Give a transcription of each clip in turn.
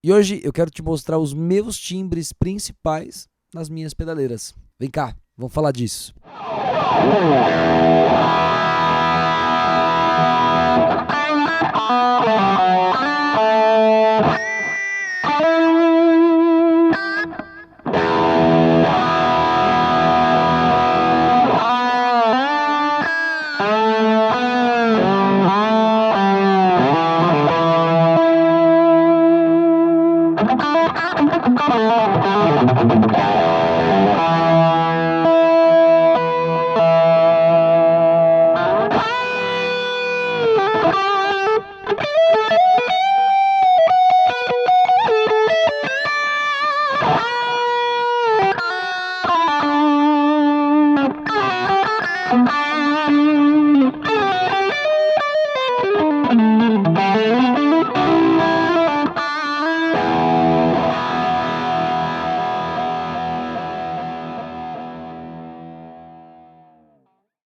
E hoje eu quero te mostrar os meus timbres principais nas minhas pedaleiras. Vem cá, vamos falar disso.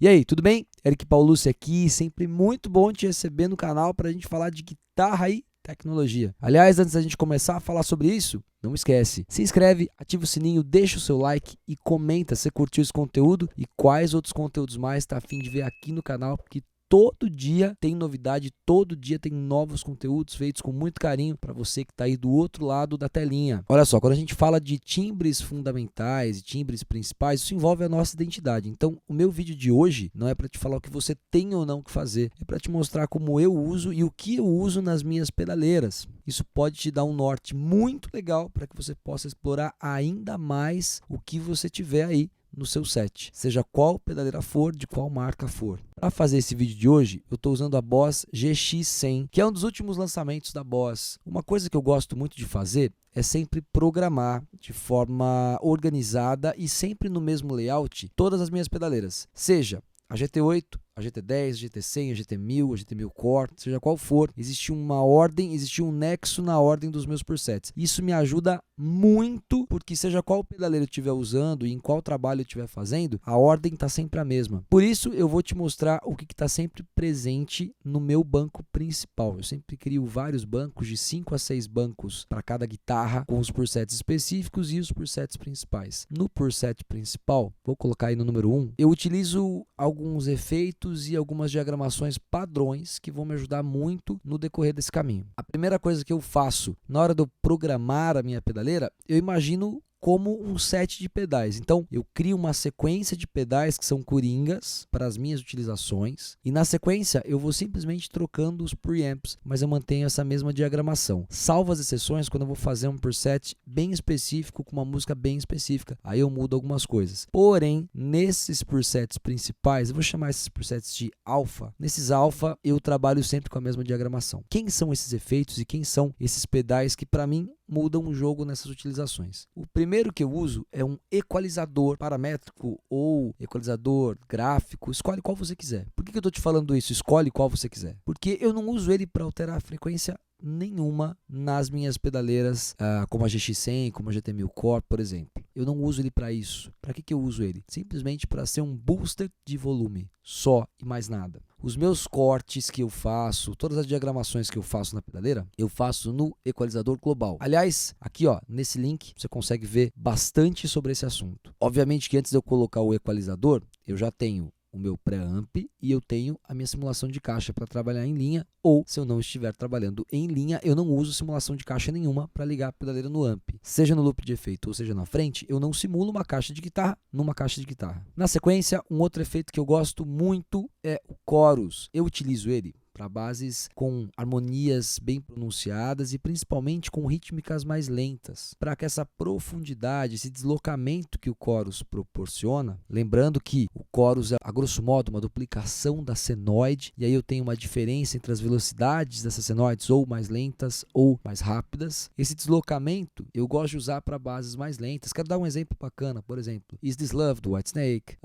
E aí, tudo bem? Eric Paulucci aqui, sempre muito bom te receber no canal para a gente falar de guitarra e tecnologia. Aliás, antes da gente começar a falar sobre isso, não esquece, se inscreve, ativa o sininho, deixa o seu like e comenta se curtiu esse conteúdo e quais outros conteúdos mais está a fim de ver aqui no canal, porque todo dia tem novidade, todo dia tem novos conteúdos feitos com muito carinho para você que está aí do outro lado da telinha. Olha só, quando a gente fala de timbres fundamentais e timbres principais, isso envolve a nossa identidade. Então, o meu vídeo de hoje não é para te falar o que você tem ou não que fazer, é para te mostrar como eu uso e o que eu uso nas minhas pedaleiras. Isso pode te dar um norte muito legal para que você possa explorar ainda mais o que você tiver aí no seu set, seja qual pedaleira for, de qual marca for. Para fazer esse vídeo de hoje, eu estou usando a Boss GX100, que é um dos últimos lançamentos da Boss. Uma coisa que eu gosto muito de fazer é sempre programar de forma organizada e sempre no mesmo layout todas as minhas pedaleiras, seja a GT8, a GT10, a GT100, a GT1000, a GT1000 Core, seja qual for, existe uma ordem, existe um nexo na ordem dos meus presets. Isso me ajuda muito, porque seja qual pedaleira eu estiver usando e em qual trabalho eu estiver fazendo, a ordem está sempre a mesma. Por isso, eu vou te mostrar o que está sempre presente no meu banco principal. Eu sempre crio vários bancos, de 5 a 6 bancos para cada guitarra, com os presets específicos e os presets principais. No preset principal, vou colocar aí no número 1, eu utilizo alguns efeitos e algumas diagramações padrões que vão me ajudar muito no decorrer desse caminho. A primeira coisa que eu faço na hora de eu programar a minha pedaleira, eu imagino como um set de pedais. Então, eu crio uma sequência de pedais que são coringas para as minhas utilizações e na sequência eu vou simplesmente trocando os preamps, mas eu mantenho essa mesma diagramação. Salvo as exceções quando eu vou fazer um preset bem específico com uma música bem específica. Aí eu mudo algumas coisas. Porém, nesses presets principais, eu vou chamar esses presets de alfa. Nesses alfa, eu trabalho sempre com a mesma diagramação. Quem são esses efeitos e quem são esses pedais que para mim mudam o jogo nessas utilizações? O primeiro que eu uso é um equalizador paramétrico ou equalizador gráfico, escolhe qual você quiser. Por que eu estou te falando isso? Escolhe qual você quiser. Porque eu não uso ele para alterar a frequência nenhuma nas minhas pedaleiras, como a GX100, como a GT1000 Core, por exemplo. Eu não uso ele para isso. Para que eu uso ele? Simplesmente para ser um booster de volume, só e mais nada. Os meus cortes que eu faço, todas as diagramações que eu faço na pedaleira, eu faço no equalizador global. Aliás, aqui ó, nesse link você consegue ver bastante sobre esse assunto. Obviamente que antes de eu colocar o equalizador, eu já tenho o meu pré-amp e eu tenho a minha simulação de caixa para trabalhar em linha, ou se eu não estiver trabalhando em linha, eu não uso simulação de caixa nenhuma para ligar a pedaleira no amp. Seja no loop de efeito ou seja na frente, eu não simulo uma caixa de guitarra numa caixa de guitarra. Na sequência, um outro efeito que eu gosto muito é o chorus. Eu utilizo ele para bases com harmonias bem pronunciadas e principalmente com rítmicas mais lentas, para que essa profundidade, esse deslocamento que o chorus proporciona, lembrando que o chorus é, a grosso modo, uma duplicação da senoide, e aí eu tenho uma diferença entre as velocidades dessas senoides, ou mais lentas ou mais rápidas. Esse deslocamento eu gosto de usar para bases mais lentas. Quero dar um exemplo bacana, por exemplo, Is This Love, do Whitesnake,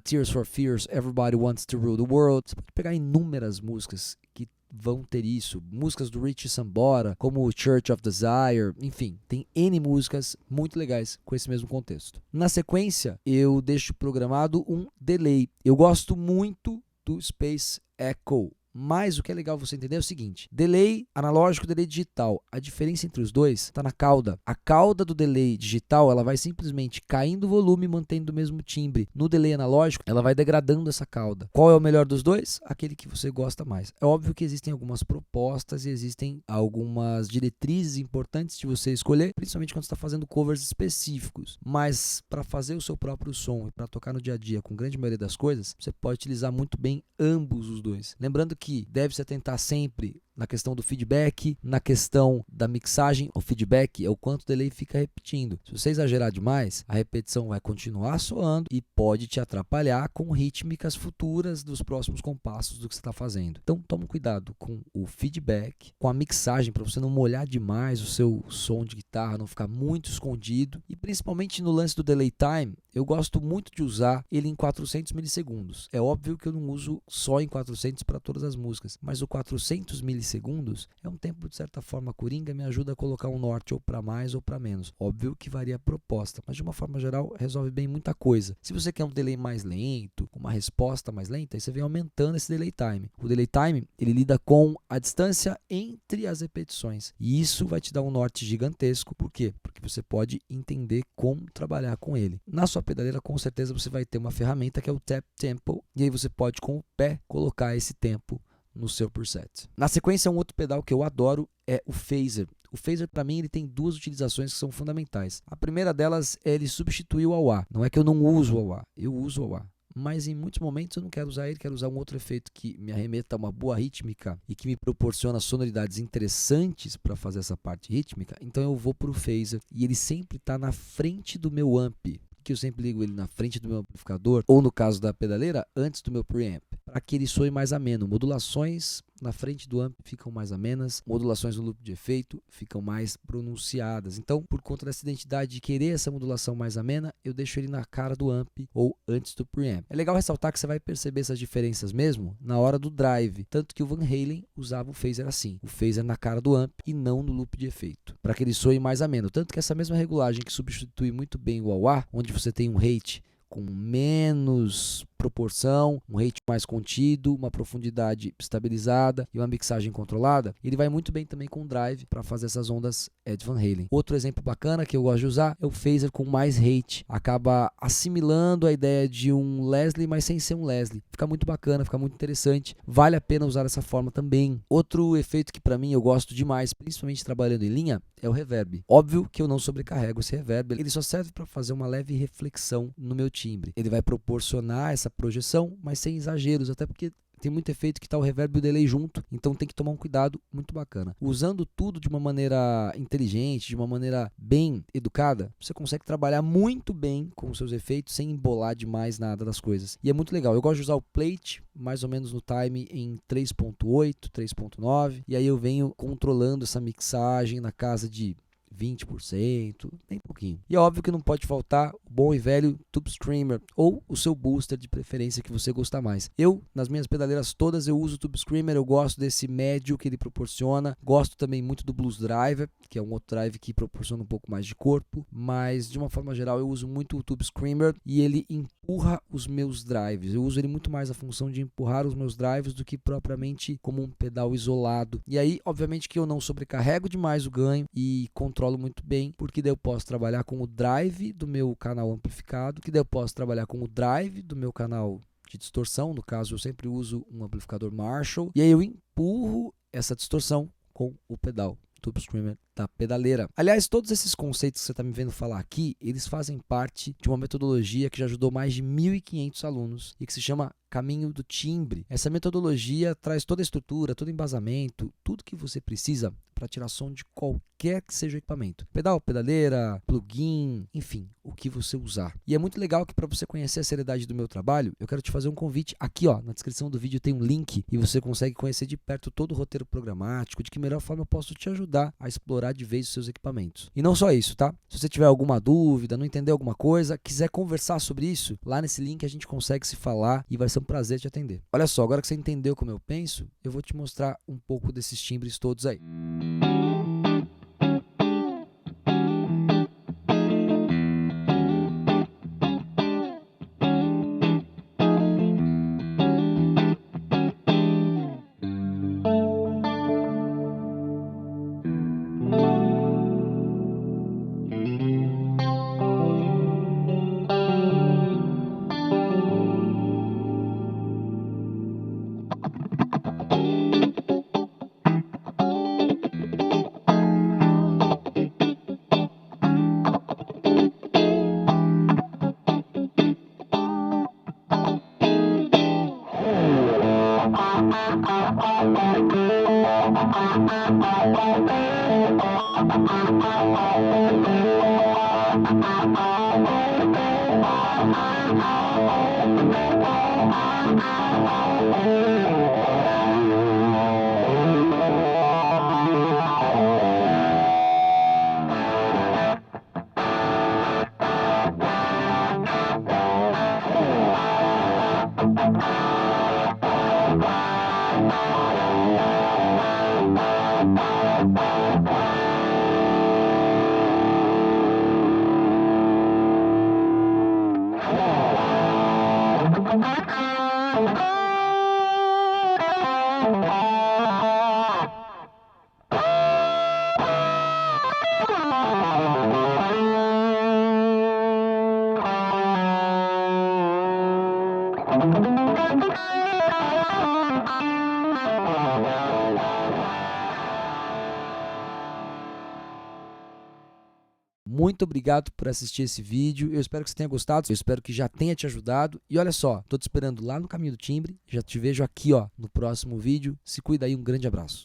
Tears for Fears, Everybody Wants to Rule the World. Você pode pegar inúmeras músicas que vão ter isso, músicas do Richie Sambora, como Church of Desire, enfim, tem N músicas muito legais com esse mesmo contexto. Na sequência, eu deixo programado um delay. Eu gosto muito do Space Echo, Mas o que é legal você entender é o seguinte: delay analógico, delay digital. A diferença entre os dois está na cauda. A cauda do delay digital, ela vai simplesmente caindo o volume, mantendo o mesmo timbre. No delay analógico, ela vai degradando essa cauda. Qual é o melhor dos dois? Aquele que você gosta mais. É óbvio que existem algumas propostas e existem algumas diretrizes importantes de você escolher, principalmente quando você está fazendo covers específicos. Mas para fazer o seu próprio som e para tocar no dia a dia com a grande maioria das coisas, você pode utilizar muito bem ambos os dois. Lembrando que deve-se atentar sempre na questão do feedback, na questão da mixagem. O feedback é o quanto o delay fica repetindo. Se você exagerar demais, a repetição vai continuar soando e pode te atrapalhar com rítmicas futuras dos próximos compassos do que você está fazendo. Então tome cuidado com o feedback, com a mixagem, para você não molhar demais o seu som de guitarra, não ficar muito escondido. E principalmente no lance do delay time, eu gosto muito de usar ele em 400 milissegundos. É óbvio que eu não uso só em 400 para todas as músicas, mas o 400 milissegundos é um tempo de certa forma coringa, me ajuda a colocar um norte ou para mais ou para menos. Óbvio que varia a proposta, mas de uma forma geral resolve bem muita coisa. Se você quer um delay mais lento, uma resposta mais lenta, aí você vem aumentando esse delay time. O delay time, ele lida com a distância entre as repetições, e isso vai te dar um norte gigantesco. Por quê? Porque você pode entender como trabalhar com ele. Na sua pedaleira, com certeza você vai ter uma ferramenta que é o Tap Tempo, e aí você pode com o pé colocar esse tempo no seu preset. Na sequência, um outro pedal que eu adoro é o phaser. O phaser, para mim, ele tem duas utilizações que são fundamentais. A primeira delas é ele substituir o wah-wah. Não é que eu não uso o wah-wah, eu uso o wah-wah. Mas em muitos momentos eu não quero usar ele, quero usar um outro efeito que me arremeta a uma boa rítmica e que me proporciona sonoridades interessantes para fazer essa parte rítmica. Então eu vou para o phaser e ele sempre está na frente do meu amp, que eu sempre ligo ele na frente do meu amplificador, ou no caso da pedaleira, antes do meu preamp, para que ele soe mais ameno. Modulações na frente do amp ficam mais amenas, modulações no loop de efeito ficam mais pronunciadas. Então, por conta dessa identidade de querer essa modulação mais amena, eu deixo ele na cara do amp ou antes do preamp. É legal ressaltar que você vai perceber essas diferenças mesmo na hora do drive, tanto que o Van Halen usava o phaser assim, o phaser na cara do amp e não no loop de efeito, para que ele soe mais ameno. Tanto que essa mesma regulagem que substitui muito bem o wah-wah, onde você tem um rate com menos proporção, um rate mais contido, uma profundidade estabilizada e uma mixagem controlada, ele vai muito bem também com o drive para fazer essas ondas Ed Van Halen. Outro exemplo bacana que eu gosto de usar é o phaser com mais rate, acaba assimilando a ideia de um Leslie, mas sem ser um Leslie. Fica muito bacana, fica muito interessante, vale a pena usar dessa forma também. Outro efeito que para mim eu gosto demais, principalmente trabalhando em linha, é o reverb. Óbvio que eu não sobrecarrego esse reverb, ele só serve para fazer uma leve reflexão no meu timbre. Ele vai proporcionar essa projeção, mas sem exageros, até porque tem muito efeito que está o reverb e o delay junto, então tem que tomar um cuidado muito bacana. Usando tudo de uma maneira inteligente, de uma maneira bem educada, você consegue trabalhar muito bem com os seus efeitos sem embolar demais nada das coisas. E é muito legal. Eu gosto de usar o plate mais ou menos no time em 3.8, 3.9, e aí eu venho controlando essa mixagem na casa de 20%, nem pouquinho. E é óbvio que não pode faltar o bom e velho Tube Screamer ou o seu booster de preferência que você gostar mais. Eu, nas minhas pedaleiras todas, eu uso o Tube Screamer, eu gosto desse médio que ele proporciona, gosto também muito do Blues Driver, que é um outro drive que proporciona um pouco mais de corpo, mas de uma forma geral eu uso muito o Tube Screamer e ele empurra os meus drives. Eu uso ele muito mais a função de empurrar os meus drives do que propriamente como um pedal isolado. E aí, obviamente que eu não sobrecarrego demais o ganho e controlo muito bem, porque daí eu posso trabalhar com o drive do meu canal amplificado, que daí eu posso trabalhar com o drive do meu canal de distorção, no caso eu sempre uso um amplificador Marshall, e aí eu empurro essa distorção com o pedal Tube Screamer da pedaleira. Aliás, todos esses conceitos que você está me vendo falar aqui, eles fazem parte de uma metodologia que já ajudou mais de 1.500 alunos e que se chama Caminho do Timbre. Essa metodologia traz toda a estrutura, todo o embasamento, tudo que você precisa para tirar som de qualquer que seja o equipamento. Pedal, pedaleira, plugin, enfim, o que você usar. E é muito legal que para você conhecer a seriedade do meu trabalho, eu quero te fazer um convite. Aqui, ó, na descrição do vídeo tem um link e você consegue conhecer de perto todo o roteiro programático, de que melhor forma eu posso te ajudar a explorar de vez os seus equipamentos. E não só isso, tá? Se você tiver alguma dúvida, não entender alguma coisa, quiser conversar sobre isso, lá nesse link a gente consegue se falar e vai ser um prazer te atender. Olha só, agora que você entendeu como eu penso, eu vou te mostrar um pouco desses timbres todos aí. Muito obrigado por assistir esse vídeo, eu espero que você tenha gostado, eu espero que já tenha te ajudado. E olha só, tô te esperando lá no Caminho do Timbre, já te vejo aqui ó, no próximo vídeo. Se cuida aí, um grande abraço.